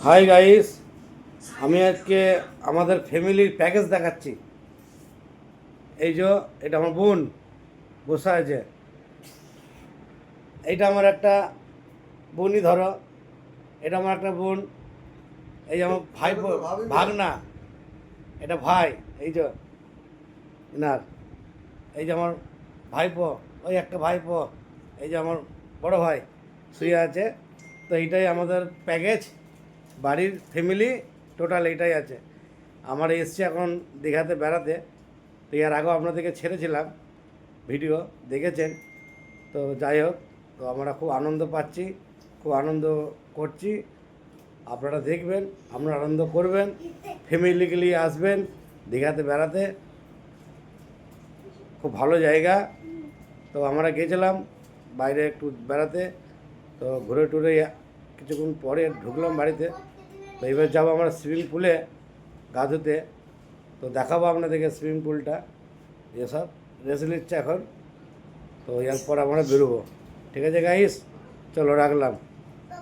Hi guys, আমি আজকে আমাদের ফ্যামিলির প্যাকেজ দেখাচ্ছি। এই যে এটা আমার বোন বসে আছে, এইটা আমার একটা বোনই ধরো, এটা আমার একটা বোন, এই যে আমার ভাই ভাগনা, এটা ভাই, এই যে এনার, এই যে আমার ভাইপো, ওই একটা ভাইপো, এই যে আমার বড় ভাই শুয়ে আছে। তো এইটাই আমাদের প্যাকেজ, বাড়ির ফ্যামিলি টোটাল এইটাই আছে। আমার এসছে এখন দীঘাতে বেড়াতে। তো এর আগেও আপনাদেরকে ছেড়েছিলাম, ভিডিও দেখেছেন। তো যাই হোক, তো আমরা খুব আনন্দ পাচ্ছি, খুব আনন্দ করছি। আপনারা দেখবেন, আপনারা আনন্দ করবেন, ফ্যামিলিগুলি আসবেন দীঘাতে বেড়াতে। খুব ভালো জায়গা। তো আমরা গেছিলাম বাইরে একটু বেড়াতে, তো ঘুরে টুরে কিছুক্ষণ পরে ঢুকলাম বাড়িতে। তো এবার যাবো আমরা সুইমিং পুলে গা ধুতে। তো দেখাবো আপনাদেরকে সুইমিং পুলটা, এসব রেস্ট নিচ্ছে এখন। তো এরপর আমরা বেরোবো। ঠিক আছে গাইস, চলো রাখলাম।